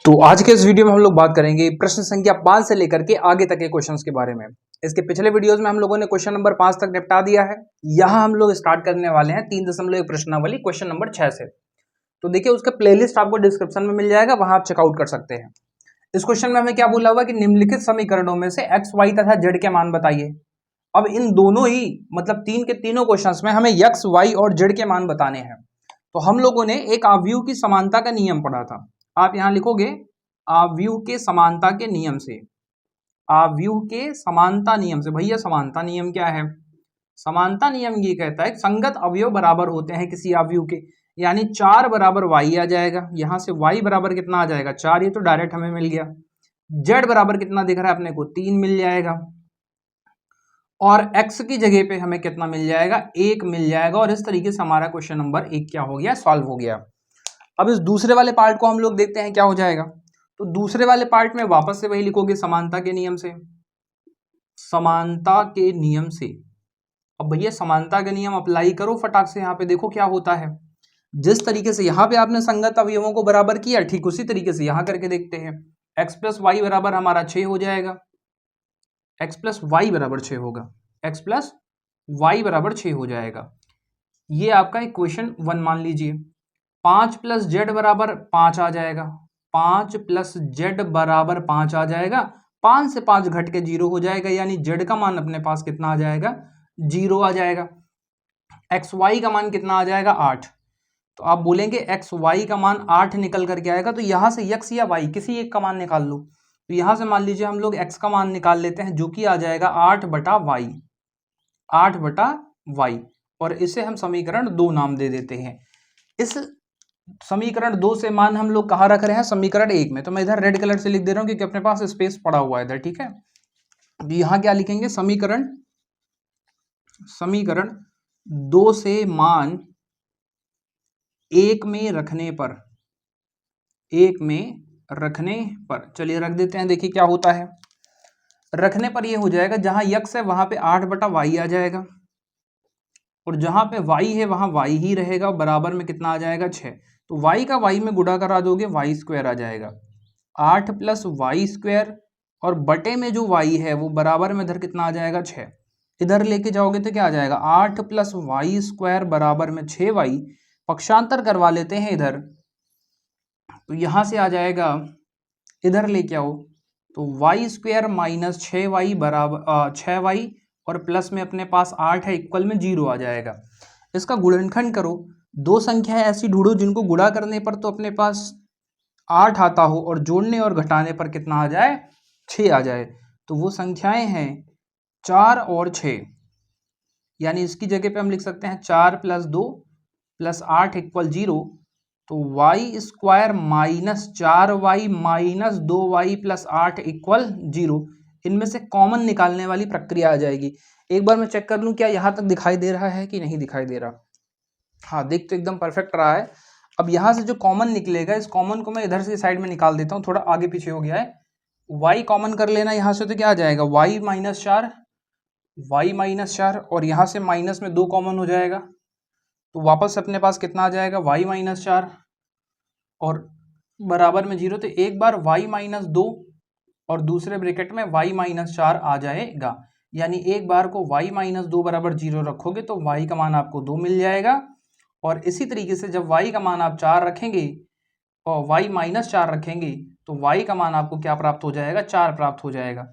तो आज के इस वीडियो में हम लोग बात करेंगे प्रश्न संख्या 5 से लेकर के आगे तक के क्वेश्चंस के बारे में। इसके पिछले वीडियोस में हम लोगों ने क्वेश्चन नंबर 5 तक निपटा दिया है। यहाँ हम लोग स्टार्ट करने वाले हैं 3.1 प्रश्नावली क्वेश्चन नंबर 6 से। तो देखिए उसका प्लेलिस्ट आपको डिस्क्रिप्शन में मिल जाएगा, वहां आप चेकआउट कर सकते हैं। इस क्वेश्चन में हमें क्या बोला हुआ कि निम्नलिखित समीकरणों में से एक्स वाई तथा जेड के मान बताइए। अब इन दोनों ही मतलब तीन के तीनों क्वेश्चंस में हमें एक्स वाई और जेड के मान बताने हैं। तो हम लोगों ने एक आव्यूह की समानता का नियम पढ़ा था। आप यहां लिखोगे आव्यूह के समानता के नियम से। आव्यूह के समानता नियम से। भैया समानता नियम क्या है? समानता नियम ये कहता है संगत अवयव बराबर होते हैं किसी आव्यूह के, यानी 4 बराबर वाई आ जाएगा। यहां से वाई बराबर कितना आ जाएगा 4, ये तो डायरेक्ट हमें मिल गया। जेड बराबर कितना दिख रहा है अपने को 3 मिल जाएगा, और x की जगह पे हमें कितना मिल जाएगा 1 मिल जाएगा। और इस तरीके से हमारा क्वेश्चन नंबर 1 क्या हो गया, सॉल्व हो गया। अब इस दूसरे वाले पार्ट को हम लोग देखते हैं क्या हो जाएगा। तो दूसरे वाले पार्ट में वापस से वही लिखोगे समानता के नियम से। समानता के नियम से। अब भैया समानता के नियम अप्लाई करो फटाक से। यहाँ पे देखो क्या होता है। जिस तरीके से यहाँ पे आपने संगत अवयवों को बराबर किया, ठीक उसी तरीके से यहाँ करके देखते हैं। x प्लस वाई बराबर हमारा 6 हो जाएगा। x प्लस वाई बराबर 6 होगा। x प्लस वाई बराबर 6 हो जाएगा। ये आपका इक्वेशन 1 मान लीजिए। 5 प्लस जेड बराबर 5 आ जाएगा। 5 प्लस जेड बराबर 5 आ जाएगा। 5 से 5 घट के 0 हो जाएगा, यानी जेड का मान अपने पास कितना आ जाएगा 0 आ जाएगा। एक्स वाई का मान कितना आ जाएगा 8। तो आप बोलेंगे एक्स वाई का मान 8 निकल करके आएगा, तो यहां से एक्स या वाई किसी एक का मान निकाल लो। तो यहां से मान लीजिए हम लोग एक्स का मान निकाल लेते हैं, जो कि आ जाएगा 8 बटा वाई। 8 बटा वाई, और इसे हम समीकरण 2 नाम दे देते हैं। इस समीकरण 2 से मान हम लोग कहाँ रख रहे हैं, समीकरण 1 में। तो मैं इधर रेड कलर से लिख दे रहा हूं क्योंकि अपने पास स्पेस पड़ा हुआ है इधर, ठीक है। तो यहाँ क्या लिखेंगे, समीकरण 2 से मान 1 में रखने पर चलिए रख देते हैं। देखिए क्या होता है, रखने पर यह हो जाएगा जहां यक्स है वहां पे 8 बटा वाई आ जाएगा, और जहां पे वाई है वहां वाई ही रहेगा। बराबर में कितना आ जाएगा 6। तो वाई का वाई में गुणा करा दोगे वाई स्क्वायर आ जाएगा। 8 प्लस वाई स्क्वायर, और बटे में जो वाई है वो बराबर में इधर कितना आ जाएगा 6। इधर लेके जाओगे तो क्या आ जाएगा 8 प्लस वाई स्क्वायर बराबर में 6 वाई। पक्षांतर करवा लेते हैं इधर, तो यहां से आ जाएगा, इधर लेके आओ तो वाई स्क्वायर माइनस 6 वाई बराबर 6 वाई, और प्लस में अपने पास 8 है, इक्वल में 0 आ जाएगा। इसका गुणनखंड करो। दो संख्याएं ऐसी ढूंढो जिनको गुणा करने पर तो अपने पास 8 आता हो, और जोड़ने और घटाने पर कितना आ जाए 6 आ जाए। तो वो संख्याएं हैं 4 और 6, यानी इसकी जगह पे हम लिख सकते हैं 4 प्लस 2 प्लस 8 इक्वल 0। तो Y square minus 4 Y minus 2 Y plus 8 equal 0। इनमें से कॉमन निकालने वाली प्रक्रिया आ जाएगी। एक बार मैं चेक कर लूं क्या यहां तक दिखाई दे रहा है कि नहीं दिखाई दे रहा। हाँ, देख तो एकदम परफेक्ट रहा है। अब यहां से जो कॉमन निकलेगा, इस कॉमन को मैं इधर से साइड में निकाल देता हूँ, थोड़ा आगे पीछे हो गया है। y कॉमन कर लेना यहां से, तो क्या आ जाएगा y माइनस 4, और यहां से माइनस में 2 कॉमन हो जाएगा, तो वापस अपने पास कितना आ जाएगा y माइनस 4 और बराबर में 0। तो एक बार y माइनस 2 और दूसरे ब्रैकेट में y माइनस 4 आ जाएगा, यानी एक बार को y माइनस 2 बराबर 0 रखोगे तो y का मान आपको 2 मिल जाएगा। और इसी तरीके से जब y का मान आप 4 रखेंगे और y माइनस 4 रखेंगे तो y का मान आपको क्या प्राप्त हो जाएगा 4 प्राप्त हो जाएगा।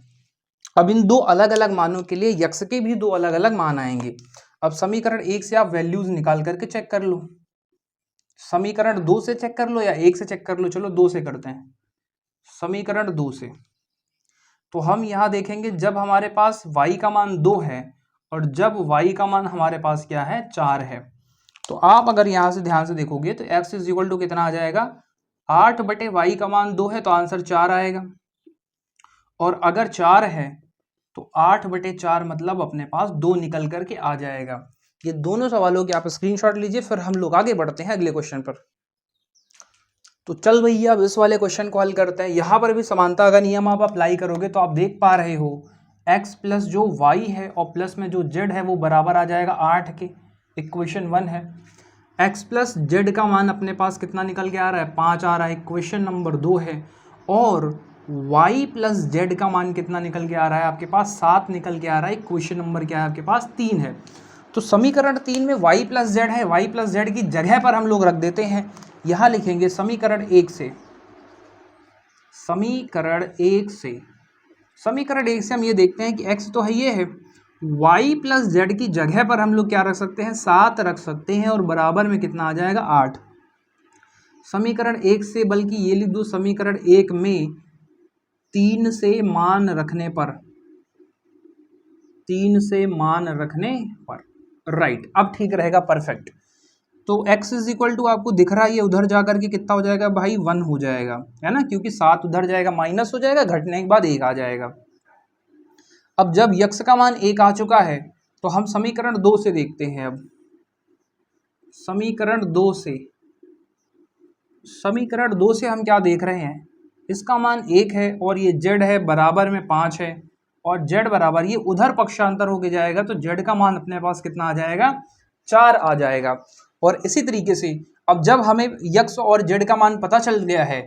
अब इन दो अलग अलग मानों के लिए यक्स के भी दो अलग अलग मान आएंगे। अब समीकरण 1 से आप वैल्यूज निकाल करके चेक कर लो, समीकरण 2 से चेक कर लो या 1 से चेक कर लो। चलो 2 से करते हैं, समीकरण 2 से। तो हम यहां देखेंगे जब हमारे पास y का मान 2 है और जब y का मान हमारे पास क्या है 4 है, तो आप अगर यहां से ध्यान से देखोगे तो x इज इक्वल टू कितना आ जाएगा 8 बटे y का मान 2 है तो आंसर 4 आएगा। और अगर 4 है तो 8 बटे 4 मतलब अपने पास 2 निकल करके आ जाएगा। ये दोनों सवालों के आप स्क्रीनशॉट लीजिए, फिर हम लोग आगे बढ़ते हैं अगले क्वेश्चन पर। तो चल भैया अब इस वाले क्वेश्चन को हल करते हैं। यहाँ पर भी समानता का नियम आप अप्लाई करोगे तो आप देख पा रहे हो x प्लस जो y है और प्लस में जो z है वो बराबर आ जाएगा 8 के। इक्वेशन 1 है। x प्लस जेड का मान अपने पास कितना निकल के आ रहा है 5 आ रहा है, इक्वेशन नंबर 2 है। और y प्लस जेड का मान कितना निकल के आ रहा है आपके पास 7 निकल के आ रहा है। क्वेश्चन नंबर क्या है आपके पास 3 है। तो समीकरण 3 में y प्लस जेड है, y प्लस जेड की जगह पर हम लोग रख देते हैं, यहां लिखेंगे समीकरण 1 से, समीकरण 1 से, समीकरण 1 से हम ये देखते हैं कि x तो है, ये है, y प्लस जेड की जगह पर हम लोग क्या रख सकते हैं 7 रख सकते हैं और बराबर में कितना आ जाएगा 8। समीकरण 1 से, बल्कि ये लिख दो समीकरण 1 में 3 से मान रखने पर, 3 से मान रखने पर, राइट, अब ठीक रहेगा, परफेक्ट। तो x इज इक्वल टू आपको दिख रहा है ये उधर जा करके कितना हो जाएगा भाई 1 हो जाएगा, है ना, क्योंकि 7 उधर जाएगा माइनस हो जाएगा, घटने के बाद 1 आ जाएगा। अब जब x का मान 1 आ चुका है तो हम समीकरण 2 से देखते हैं। अब समीकरण 2 से, समीकरण 2 से हम क्या देख रहे हैं, इसका मान 1 है और ये z है बराबर में 5 है, और z बराबर ये उधर पक्षांतर होके जाएगा तो z का मान अपने पास कितना आ जाएगा 4 आ जाएगा। और इसी तरीके से अब जब हमें x और z का मान पता चल गया है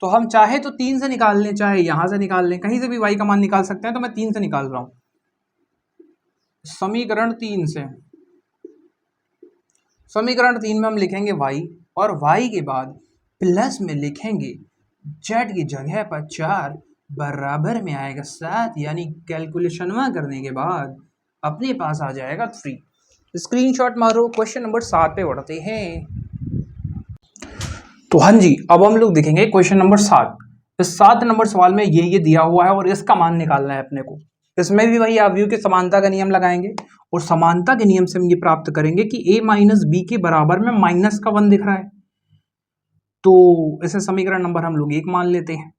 तो हम चाहे तो 3 से निकाल लें, चाहे यहां से निकाल लें, कहीं से भी y का मान निकाल सकते हैं, तो मैं 3 से निकाल रहा हूं। समीकरण 3 से, समीकरण 3 में हम लिखेंगे y, और y के बाद प्लस में लिखेंगे z की जगह पर 4 बराबर में आएगा 7, यानी कैलकुलेशन करने के बाद अपने पास आ जाएगा 3। स्क्रीनशॉट मारो, क्वेश्चन नंबर 7 पे बढ़ते हैं। तो हाँ जी, अब हम लोग देखेंगे क्वेश्चन नंबर 7। इस 7 नंबर सवाल में ये दिया हुआ है और इसका मान निकालना है अपने को। इसमें भी वही अवयव के समानता का नियम लगाएंगे और समानता के नियम से हम ये प्राप्त करेंगे कि a माइनस बी के बराबर में माइनस का 1 दिख रहा है, तो इसे समीकरण नंबर हम लोग 1 मान लेते हैं।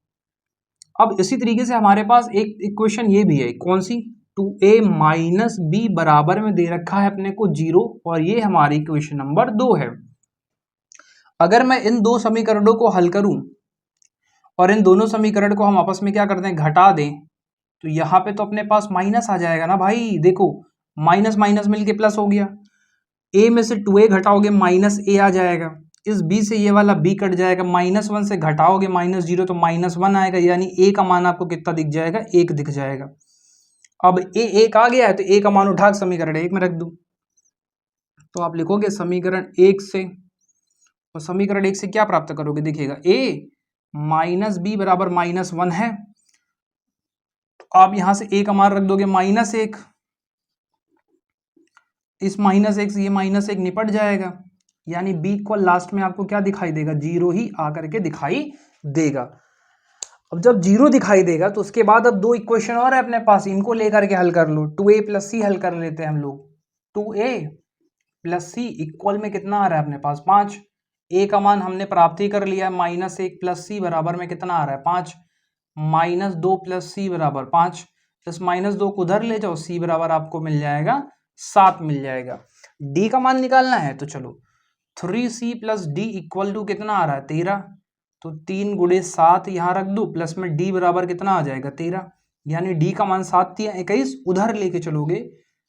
अब इसी तरीके से हमारे पास एक इक्वेशन ये भी है, कौन सी, 2a माइनस बी बराबर में दे रखा है अपने को 0, और ये हमारी इक्वेशन नंबर 2 है। अगर मैं इन दो समीकरणों को हल करूं और इन दोनों समीकरण को हम आपस में क्या कर दें, घटा दें, तो यहाँ पे तो अपने पास माइनस आ जाएगा ना भाई। देखो माइनस माइनस मिलके प्लस हो गया, a में से 2a घटाओगे माइनस a आ जाएगा, इस b से ये वाला b कट जाएगा, -1 से घटाओगे -0 तो -1 आएगा, यानी a का मान आपको कितना दिख जाएगा, 1 दिख जाएगा। अब a 1 आ गया है तो a का मान उठा समीकरण 1 में रख दूं, तो आप लिखोगे समीकरण 1 से, और समीकरण 1 से क्या प्राप्त करोगे, देखिएगा a माइनस बी बराबर -1 है, तो आप यहां से a का मान रख दोगे -1, इस -1 से ये -1 निपट जाएगा, यानी b को लास्ट में आपको क्या दिखाई देगा, 0 ही आकर के दिखाई देगा। अब जब 0 दिखाई देगा तो उसके बाद अब दो इक्वेशन और है अपने पास, इनको लेकर के हल कर लो। 2a प्लस सी हल कर लेते हैं हम लोग। 2a प्लस सी इक्वल में कितना आ रहा है अपने पास 5, a का मान हमने प्राप्त ही कर लिया है, -1 प्लस सी बराबर में कितना आ रहा है 5, -2 प्लस सी बराबर 5, इस -2 को उधर ले जाओ, c बराबर आपको मिल जाएगा 7 मिल जाएगा। d का मान निकालना है तो चलो 3c plus D equal to कितना आ रहा है 13, तो 3 गुणे 7 यहाँ रख दो, प्लस में d बराबर कितना आ जाएगा 13, यानी d का मान 7 थी 21, उधर लेके चलोगे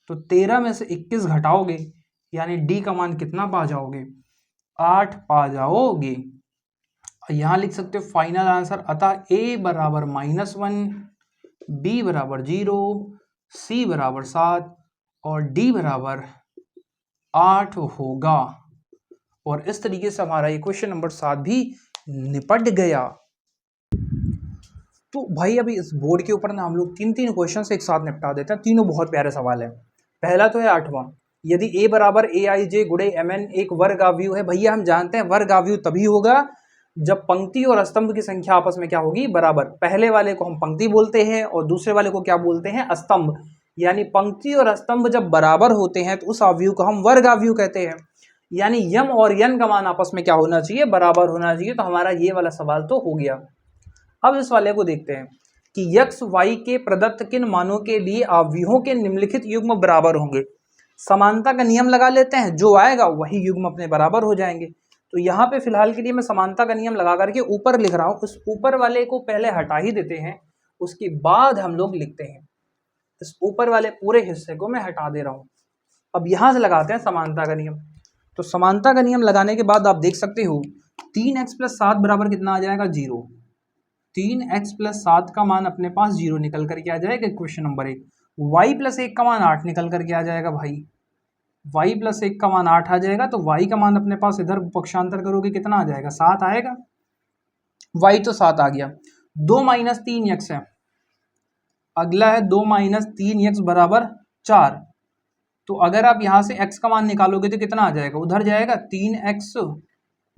तो 13 में से 21 घटाओगे, यानी d का मान कितना पा जाओगे 8 पा जाओगे। यहाँ लिख सकते हो फाइनल आंसर, अतः a बराबर -1, b बराबर 0, c बराबर 7 और d बराबर 8 होगा। और इस तरीके से हमारा ये क्वेश्चन नंबर 7 भी निपट गया। तो भाई अभी इस बोर्ड के ऊपर ना हम लोग 3 क्वेश्चन एक साथ निपटा देते हैं, तीनों बहुत प्यारे सवाल है। पहला तो है 8वां, यदि a बराबर aij गुणे mn एक वर्ग अवयव है। भैया हम जानते हैं वर्ग अवयव तभी होगा जब पंक्ति और स्तंभ की संख्या आपस में क्या होगी, बराबर। पहले वाले को हम पंक्ति बोलते हैं और दूसरे वाले को क्या बोलते हैं, स्तंभ। यानी पंक्ति और स्तंभ जब बराबर होते हैं तो उस अवयव को हम वर्ग अवयव कहते हैं। यानी यम और यन का मान आपस में क्या होना चाहिए, बराबर होना चाहिए। तो हमारा ये वाला सवाल तो हो गया। अब इस वाले को देखते हैं कि x y के प्रदत्त किन मानों के लिए अवयवों के निम्नलिखित युग्म बराबर होंगे। समानता का नियम लगा लेते हैं, जो आएगा वही युग्म अपने बराबर हो जाएंगे। तो यहाँ पे फिलहाल के लिए मैं समानता का नियम लगा करके ऊपर लिख रहा हूँ, उस ऊपर वाले को पहले हटा ही देते हैं, उसके बाद हम लोग लिखते हैं। इस ऊपर वाले पूरे हिस्से को मैं हटा दे रहा हूँ। अब यहाँ से लगाते हैं समानता का नियम। तो समानता का नियम लगाने के बाद आप देख सकते हो 3x + 7 बराबर कितना आ जाएगा 0। 3x प्लस 7 का मान अपने पास 0 निकल करके आ जाएगा क्वेश्चन नंबर 1। y प्लस 1 का मान 8 निकल करके आ जाएगा भाई, y प्लस 1 का मान 8 आ जाएगा, तो y का मान अपने पास इधर पक्षांतर करोगे कितना आ जाएगा, 7 आएगा। y तो 7 आ गया। 2 माइनस 3x है, अगला है 2 माइनस 3x बराबर 4। तो अगर आप यहाँ से x का मान निकालोगे तो कितना आ जाएगा, उधर जाएगा 3x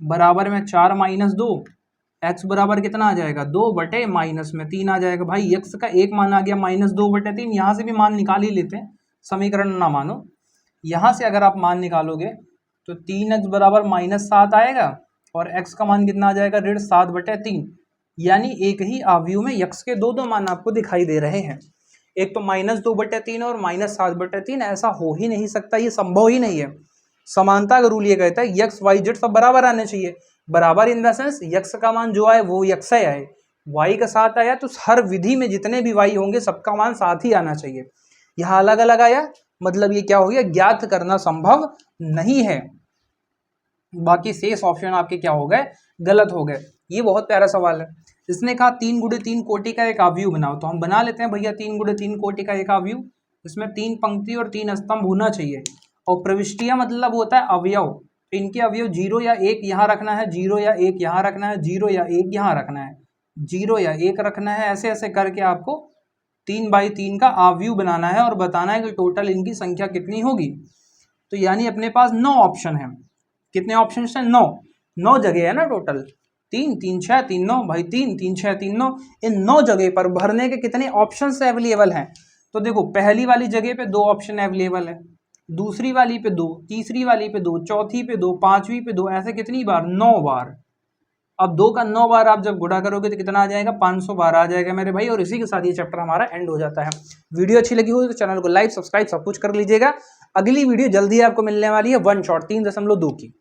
बराबर में 4 माइनस 2, x बराबर कितना आ जाएगा 2 बटे माइनस में 3 आ जाएगा। भाई x का एक मान आ गया माइनस 2 बटे 3, यहाँ से भी मान निकाल ही लेते हैं, समीकरण ना मानो। यहाँ से अगर आप मान निकालोगे तो 3x बराबर माइनस 7 आएगा और x का मान कितना आ जाएगा ऋण 7 बटे 3, यानी एक ही आव्यूह में x के दो मान आपको दिखाई दे रहे हैं, एक तो माइनस 2 बटे 3 और माइनस 7 बटे 3। ऐसा हो ही नहीं सकता, ये संभव ही नहीं है। समानता का रूल ये कहता है x y z सब बराबर आने चाहिए। बराबर इन द सेंस x का मान जो आए वो x ही आए, y का 7 आया तो हर विधि में जितने भी y होंगे सबका मान 7 ही आना चाहिए। यहाँ अलग अलग आया मतलब ये क्या हो गया, ज्ञात करना संभव नहीं है। बाकी शेष ऑप्शन आपके क्या हो गए, गलत हो गए। ये बहुत प्यारा सवाल है। इसने कहा 3 गुणे 3 कोटि का एक आव्यूह बनाओ, तो हम बना लेते हैं भैया 3 गुणे 3 कोटि का एक आव्यूह। इसमें 3 पंक्ति और 3 स्तंभ होना चाहिए, और प्रविष्टियां मतलब होता है अवयव। इनके अवयव 0 या 1 यहाँ रखना है, 0 या 1 यहाँ रखना है, 0 या 1 यहाँ रखना है, 0 या 1 रखना है। ऐसे ऐसे करके आपको 3 बाई 3 का आव्यूह बनाना है और बताना है कि टोटल इनकी संख्या कितनी होगी। तो यानी अपने पास 9 ऑप्शन है। कितने ऑप्शन है, 9 जगह है ना टोटल, 3 3 6 3 9 भाई, 3 3 6 3 9। इन 9 जगह पर भरने के कितने ऑप्शन अवेलेबल हैं, तो देखो पहली वाली जगह पे 2 ऑप्शन अवेलेबल है, दूसरी वाली पे 2, तीसरी वाली पे 2, चौथी पे 2, पांचवी पे 2, ऐसे कितनी बार, 9 बार। अब 2 का 9 बार आप जब गुणा करोगे तो कितना आ जाएगा, 500 बार आ जाएगा मेरे भाई। और इसी के साथ ये चैप्टर हमारा एंड हो जाता है। वीडियो अच्छी लगी हो तो चैनल को लाइक सब्सक्राइब सब कुछ कर लीजिएगा। अगली वीडियो जल्दी आपको मिलने वाली है 1 शॉट 3.2 की।